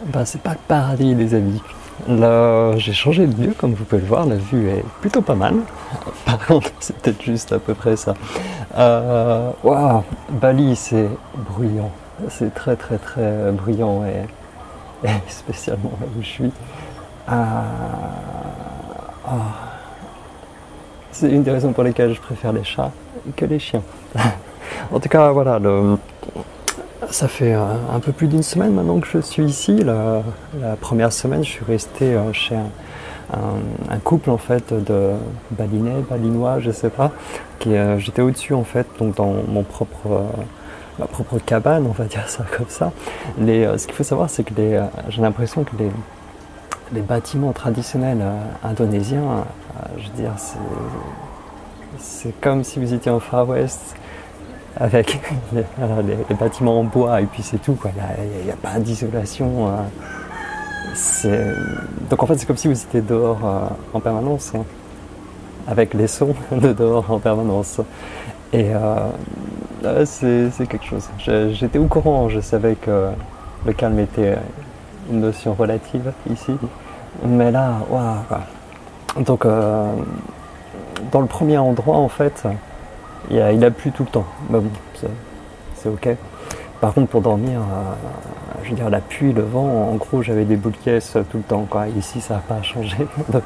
Bah, c'est pas le paradis, les amis. Là, j'ai changé de lieu, comme vous pouvez le voir, la vue est plutôt pas mal. Par contre, c'est peut-être juste à peu près ça. Waouh, Bali, c'est bruyant. C'est très très très bruyant et spécialement là où je suis. Ah, c'est une des raisons pour lesquelles je préfère les chats que les chiens. En tout cas, voilà, ça fait un peu plus d'une semaine maintenant que je suis ici. La première semaine, je suis resté chez un couple en fait de Balinais, Balinois, je sais pas. J'étais au-dessus en fait, donc dans ma propre cabane, on va dire ça comme ça. Ce qu'il faut savoir, c'est que j'ai l'impression que les bâtiments traditionnels indonésiens, je veux dire, c'est comme si vous étiez en Far West avec les bâtiments en bois et puis c'est tout, quoi. Il n'y a pas d'isolation. Donc en fait, c'est comme si vous étiez dehors en permanence, hein, avec les sons de dehors en permanence. Et c'est quelque chose. J'étais au courant, je savais que le calme était une notion relative ici. Mais là, waouh. Donc, dans le premier endroit, en fait, il a plu tout le temps. Mais bon, c'est ok. Par contre, pour dormir, je veux dire, la pluie, le vent, en gros, j'avais des boules de caisse tout le temps, quoi. Ici, ça n'a pas changé. Donc,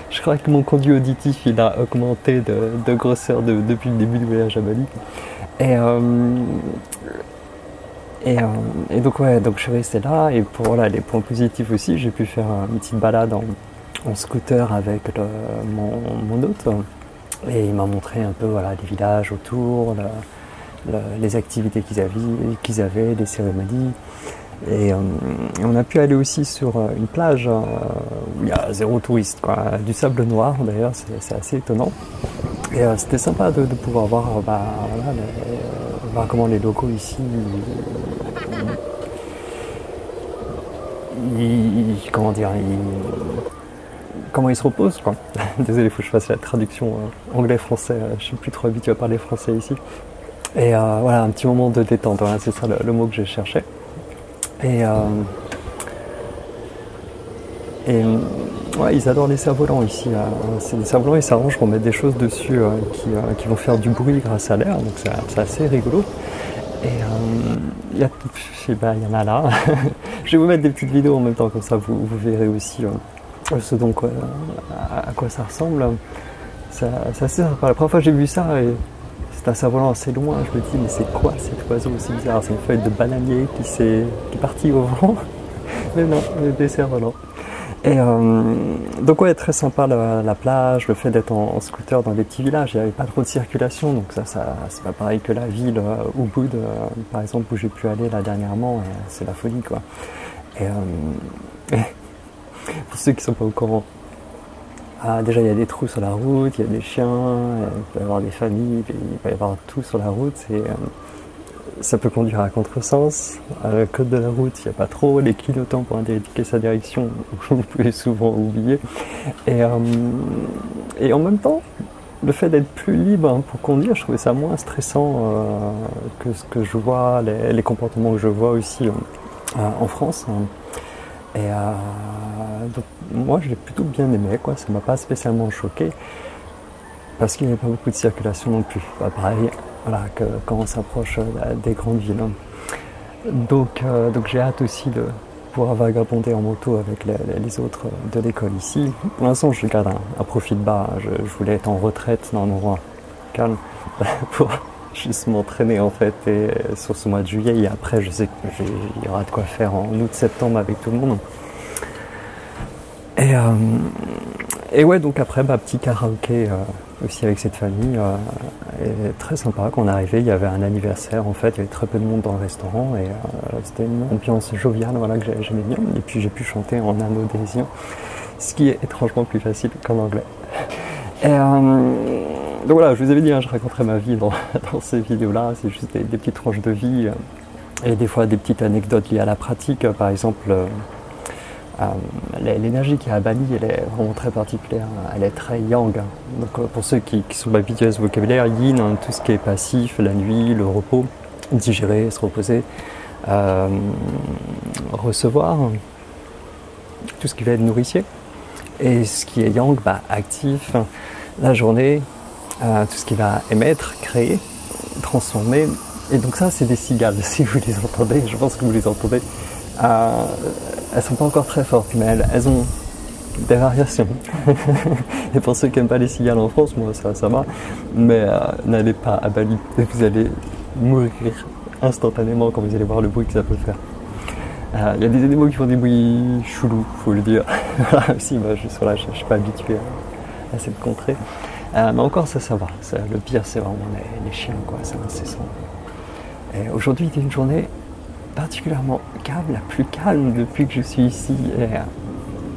je crois que mon conduit auditif, il a augmenté de grosseur depuis le début du voyage à Bali. Et donc, ouais, donc je suis resté là. Et pour voilà, les points positifs aussi, j'ai pu faire une petite balade en scooter avec mon hôte. Et il m'a montré un peu voilà, les villages autour, les activités qu'ils avaient, les cérémonies. Et on a pu aller aussi sur une plage où il y a zéro touriste, quoi. Du sable noir d'ailleurs, c'est assez étonnant. Et c'était sympa de pouvoir voir, voir comment les locaux ici, comment ils se reposent, quoi. Désolé, il faut que je fasse la traduction anglais-français, je suis plus trop habitué à parler français ici. Et voilà, un petit moment de détente, voilà, c'est ça le mot que j'ai cherché. Ouais, ils adorent les cerfs-volants ici. C'est des cerfs-volants, ils s'arrangent pour mettre des choses dessus qui vont faire du bruit grâce à l'air, donc c'est assez rigolo. Et il y en a là. Je vais vous mettre des petites vidéos en même temps, comme ça vous verrez aussi ce dont à quoi ça ressemble. C'est assez sympa. La première fois que j'ai vu ça, c'est un cerf-volant assez loin, je me dis mais c'est quoi cet oiseau aussi bizarre? C'est une feuille de bananier qui est partie au vent. Mais non, des cerfs-volants. Et donc ouais, très sympa la plage, le fait d'être en scooter dans des petits villages, il n'y avait pas trop de circulation, donc ça c'est pas pareil que la ville Ubud, par exemple, où j'ai pu aller là dernièrement, c'est la folie, quoi. Et pour ceux qui sont pas au courant, déjà il y a des trous sur la route, il y a des chiens, il peut y avoir des familles, il peut y avoir tout sur la route, ça peut conduire à contresens. À le code de la route, il n'y a pas trop. Les clignotants pour indiquer sa direction, vous pouvez souvent oublier. Et en même temps, le fait d'être plus libre pour conduire, je trouvais ça moins stressant que ce que je vois, les comportements que je vois aussi en France. Et donc, moi, je l'ai plutôt bien aimé, quoi. Ça m'a pas spécialement choqué parce qu'il n'y avait pas beaucoup de circulation non plus. Pareil. Voilà, quand on s'approche des grandes villes. Donc j'ai hâte aussi de pouvoir vagabonder en moto avec les autres de l'école ici. Pour l'instant, je garde un profil bas. Je voulais être en retraite dans un endroit calme pour juste m'entraîner en fait sur ce mois de juillet. Et après, je sais qu'il y aura de quoi faire en août-septembre avec tout le monde. Et ouais, donc après, petit karaoké aussi avec cette famille. Et très sympa. Quand on est arrivé, il y avait un anniversaire en fait, il y avait très peu de monde dans le restaurant et c'était une ambiance joviale, voilà, que j'aimais bien. Et puis j'ai pu chanter en indonésien, ce qui est étrangement plus facile qu'en anglais. Et donc voilà, je vous avais dit, je raconterai ma vie dans ces vidéos-là. C'est juste des petites tranches de vie et des fois des petites anecdotes liées à la pratique. Par exemple, l'énergie qu'il y a à Bali, elle est vraiment très particulière, elle est très yang. Donc pour ceux qui sont habitués à ce vocabulaire, yin, tout ce qui est passif, la nuit, le repos, digérer, se reposer, recevoir tout ce qui va être nourricier. Et ce qui est yang, actif, la journée, tout ce qui va émettre, créer, transformer. Et donc ça, c'est des cigales, si vous les entendez, je pense que vous les entendez. Elles sont pas encore très fortes, mais elles ont des variations. Et pour ceux qui n'aiment pas les cigales en France, moi ça va, mais n'allez pas à Bali, vous allez mourir instantanément quand vous allez voir le bruit que ça peut faire. Il y a des animaux qui font des bruits chelous, faut le dire. Si, moi je suis pas habitué à cette contrée. Mais encore ça va. Le pire c'est vraiment les chiens, quoi, c'est incessant. Et aujourd'hui c'est une journée particulièrement calme, la plus calme depuis que je suis ici. Et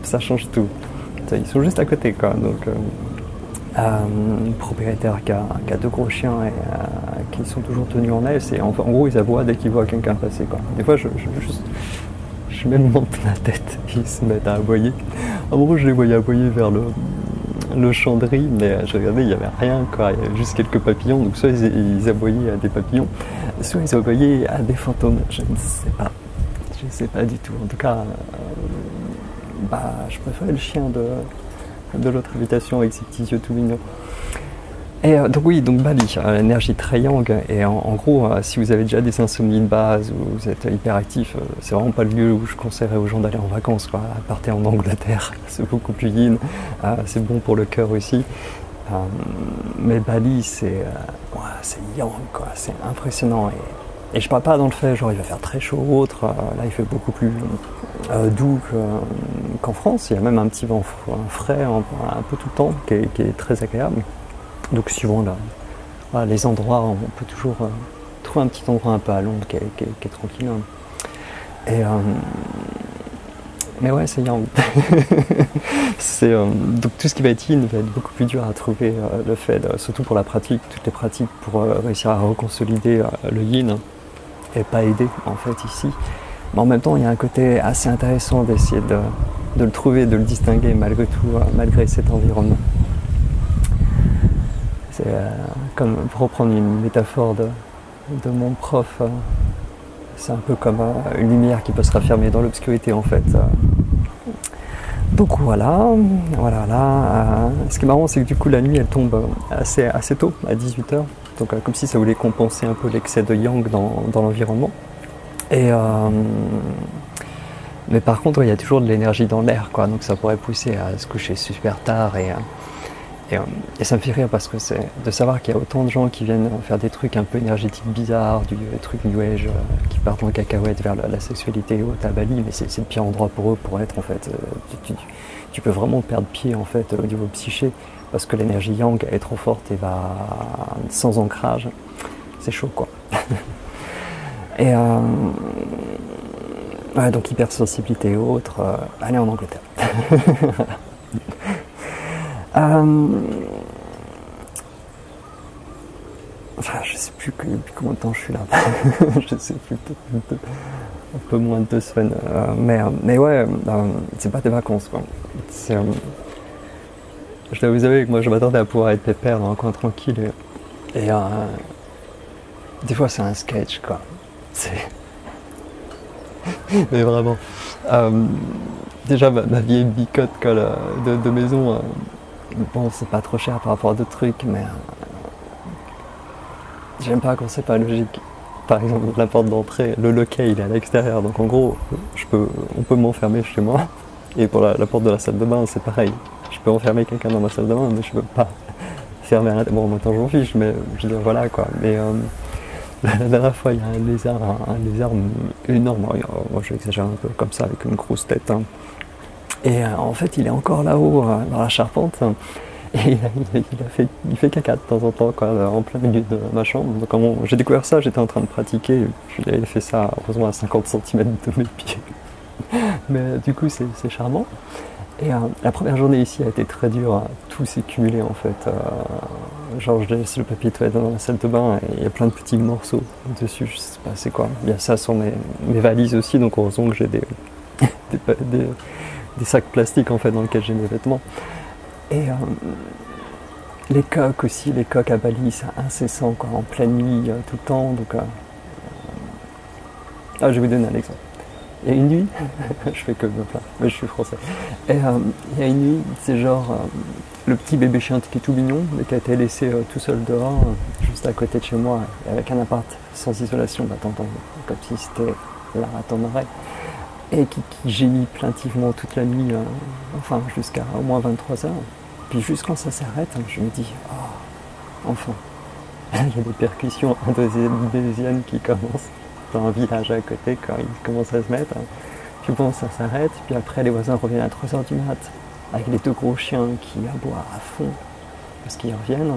ça change tout. Ils sont juste à côté, quoi. Donc, propriétaire qui a 2 gros chiens et qui sont toujours tenus en laisse. Et en gros, ils aboient dès qu'ils voient quelqu'un passer, quoi. Des fois, je même monte la tête et ils se mettent à aboyer. En gros, je les voyais aboyer vers le champ de riz, mais je regardais, il n'y avait rien, quoi. Il y avait juste quelques papillons. Donc, soit ils aboyaient à des papillons, soit ils aboyaient à des fantômes. Je ne sais pas. Je ne sais pas du tout. En tout cas, je préférais le chien de l'autre habitation avec ses petits yeux tout mignons. Et donc Bali, énergie très yang. Et en gros, si vous avez déjà des insomnies de base ou vous êtes hyperactif, c'est vraiment pas le lieu où je conseillerais aux gens d'aller en vacances, quoi. Partez en Angleterre, c'est beaucoup plus yin, c'est bon pour le cœur aussi. Mais Bali, c'est yang, quoi. C'est impressionnant. Et je parle pas dans le fait, genre il va faire très chaud ou autre, là il fait beaucoup plus doux qu'en France, il y a même un petit vent frais un peu tout le temps qui est très agréable. Donc suivant les endroits, on peut toujours trouver un petit endroit un peu à l'ombre qui est tranquille. Et, mais ouais, c'est yang. Donc tout ce qui va être yin va être beaucoup plus dur à trouver, le fait, surtout pour la pratique, toutes les pratiques pour réussir à reconsolider le yin et pas aider en fait ici. Mais en même temps, il y a un côté assez intéressant d'essayer de le trouver, de le distinguer malgré tout, malgré cet environnement. C'est comme, pour reprendre une métaphore de mon prof, c'est un peu comme une lumière qui peut se raffermir dans l'obscurité en fait. Donc voilà. Ce qui est marrant, c'est que du coup la nuit elle tombe assez tôt, à 18h. Donc comme si ça voulait compenser un peu l'excès de yang dans l'environnement. Mais par contre, il y a toujours de l'énergie dans l'air, quoi. Donc ça pourrait pousser à se coucher super tard et ça me fait rire parce que c'est de savoir qu'il y a autant de gens qui viennent faire des trucs un peu énergétiques bizarres, des trucs new age qui partent en cacahuète vers la sexualité haute à Bali, mais c'est le pire endroit pour eux pour être en fait. Tu peux vraiment perdre pied en fait au niveau psyché parce que l'énergie yang est trop forte et va sans ancrage. C'est chaud, quoi. Et donc hypersensibilité et autres, allez en Angleterre. Je sais plus depuis combien de temps je suis là. Je sais plus, peut-être un peu moins de 2 semaines. Mais ouais, c'est pas des vacances, quoi. Je dois vous avouer que moi je m'attendais à pouvoir être pépère dans un coin tranquille. Et des fois c'est un sketch, quoi. Mais vraiment. Déjà ma vieille bicote, quoi, de maison, bon, c'est pas trop cher par rapport à d'autres trucs, mais j'aime pas quand c'est pas logique. Par exemple, la porte d'entrée, le loquet il est à l'extérieur, donc en gros on peut m'enfermer chez moi. Et pour la porte de la salle de bain c'est pareil, je peux enfermer quelqu'un dans ma salle de bain, mais je peux pas fermer bon, maintenant j'en fiche, mais je veux dire voilà, quoi. Mais la dernière fois, il y a un lézard énorme, moi je l'exagère un peu comme ça, avec une grosse tête, hein. Et en fait, il est encore là-haut, dans la charpente, et il fait caca de temps en temps, quoi, en plein milieu de ma chambre. Donc quand j'ai découvert ça, j'étais en train de pratiquer, puis il avait fait ça, heureusement, à 50 cm de mes pieds. Mais du coup, c'est charmant. Et la première journée ici a été très dure, tout s'est cumulé en fait. Genre je laisse le papier toilette dans la salle de bain et il y a plein de petits morceaux dessus, je sais pas c'est quoi. Il y a ça sur mes valises aussi, donc heureusement que j'ai des sacs plastiques en fait dans lesquels j'ai mes vêtements. Et les coques aussi, les coques à Bali, c'est incessant, quoi, en pleine nuit tout le temps. Donc Ah, je vais vous donner un exemple. Il y a une nuit, je fais que me plaindre, mais je suis français. Et il y a une nuit, c'est genre le petit bébé chien qui est tout mignon, mais qui a été laissé tout seul dehors, juste à côté de chez moi, avec un appart sans isolation, bah t'entends comme si c'était là à ton oreille, et qui gémit plaintivement toute la nuit, enfin jusqu'à au moins 23 heures. Puis juste quand ça s'arrête, je me dis, oh, enfin. Il y a des percussions indonésiennes qui commencent dans un village à côté quand ils commencent à se mettre. Puis bon, ça s'arrête, puis après les voisins reviennent à 3 heures du mat, avec les deux gros chiens qui aboient à fond, parce qu'ils reviennent.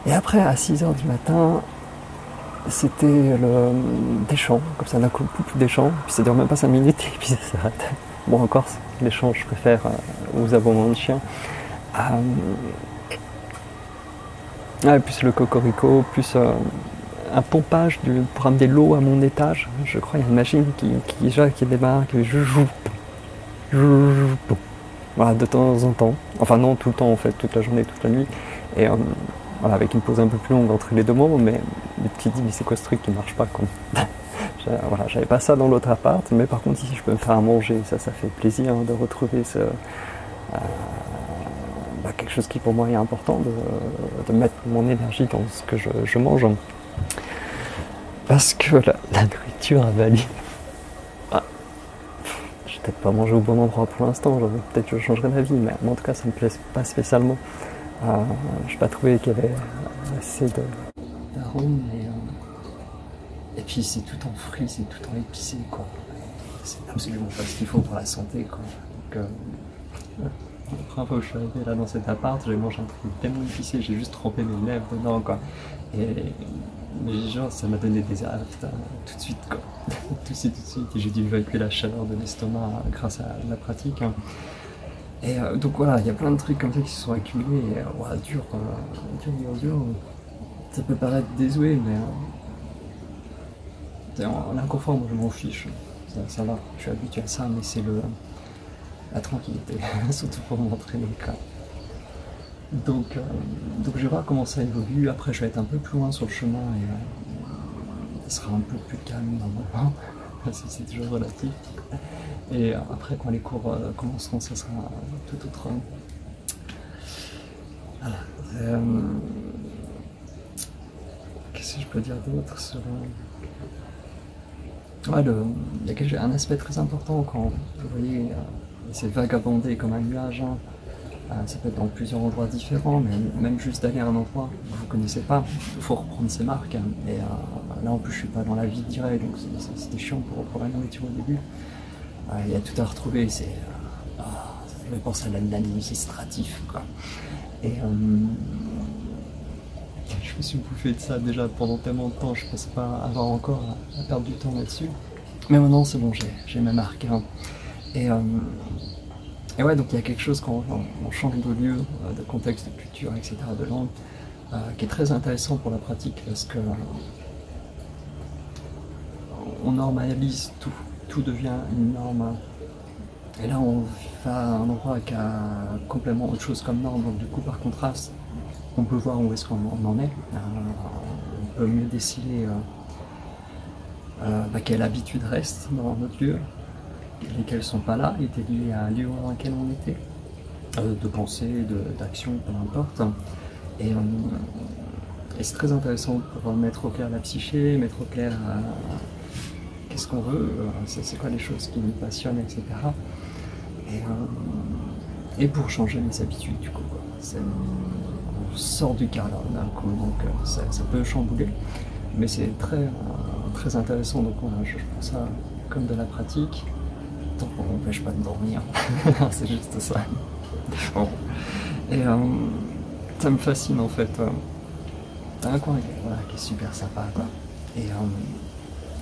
Et après, à 6 heures du matin, c'était des chants, comme ça d'un coup, des chants, puis ça dure même pas 5 minutes, et puis ça s'arrête. Bon, encore, les chants, je préfère aux aboiements de chiens. Plus le cocorico, plus un pompage pour amener l'eau à mon étage. Je crois qu'il y a une machine qui démarre, qui joue. Voilà, de temps en temps. Enfin non, tout le temps en fait, toute la journée, toute la nuit. Et voilà, avec une pause un peu plus longue entre les deux moments, mais tu te dis, mais c'est quoi ce truc qui marche pas quoi. Voilà, j'avais pas ça dans l'autre appart, mais par contre ici je peux me faire à manger, ça fait plaisir de retrouver quelque chose qui pour moi est important, de mettre mon énergie dans ce que je mange. Parce que la nourriture à Bali, je vais peut-être pas manger au bon endroit pour l'instant, peut-être que je changerai d'avis, mais en tout cas ça me plaît pas spécialement. Je n'ai pas trouvé qu'il y avait assez d'arômes, et puis c'est tout en fruits, c'est tout en épicé, quoi. C'est absolument pas ce qu'il faut pour la santé, quoi. Donc, la première fois où je suis arrivé là dans cet appart, j'ai mangé un truc tellement épicé, j'ai juste trempé mes lèvres dedans, quoi. Mais genre, ça m'a donné des alertes tout de suite, quoi. tout de suite. Et j'ai dû évacuer la chaleur de l'estomac grâce à la pratique. Hein. Et donc voilà, il y a plein de trucs comme ça qui se sont accumulés. Et ouais, dur. Ça peut paraître désuet, mais l'inconfort, moi je m'en fiche. Ça va, je suis habitué à ça, mais c'est la tranquillité, surtout pour m'entraîner. Donc je vais voir comment ça évolue. Après, je vais être un peu plus loin sur le chemin et il sera un peu plus calme normalement, parce que c'est toujours relatif. Et après, quand les cours commenceront, ça sera tout autre. Voilà. Qu'est-ce que je peux dire d'autre sur. Ouais, il y a un aspect très important quand vous voyez, c'est vagabonder comme un nuage. Hein. Ça peut être dans plusieurs endroits différents, mais même juste d'aller à un endroit que vous ne connaissez pas, il faut reprendre ses marques. Hein. Et là, en plus, je suis pas dans la vie directe, donc c'était chiant pour la nourriture au début. Il y a tout à retrouver, ça me pense à l'administratif, quoi. Et je me suis bouffé de ça déjà pendant tellement de temps, je ne pensais pas avoir encore à perdre du temps là-dessus. Mais maintenant, c'est bon, j'ai mes marques. Hein. Et ouais, donc il y a quelque chose quand on change de lieu, de contexte, de culture, etc., de langue, qui est très intéressant pour la pratique parce que on normalise tout. Tout devient une norme. Et là, on va à un endroit qui a complètement autre chose comme norme. Donc, du coup, par contraste, on peut voir où est-ce qu'on en est. On peut mieux déceler quelle habitude reste dans notre lieu, lesquelles sont pas là, étaient liées à un lieu dans lequel on était, de pensée, d'action, peu importe. Et c'est très intéressant pour mettre au clair la psyché, mettre au clair qu'est-ce qu'on veut, c'est quoi les choses qui nous passionnent, etc. Et pour changer mes habitudes, du coup, on sort du cadre d'un coup, donc ça peut chambouler, mais c'est très intéressant, donc voilà, je prends ça comme de la pratique, tant qu'on m'empêche pas de dormir, c'est juste ça. Bon. Et ça me fascine en fait. T'as un coin qui est super sympa, quoi.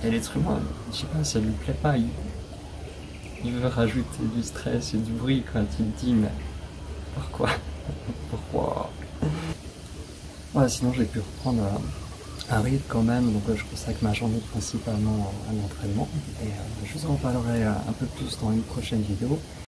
Et l'être humain, je sais pas, ça lui plaît pas, il veut rajouter du stress et du bruit quand il dit mais pourquoi pourquoi. Ouais, sinon j'ai pu reprendre un rythme quand même, donc je consacre ma journée principalement à l'entraînement et je vous en parlerai un peu plus dans une prochaine vidéo.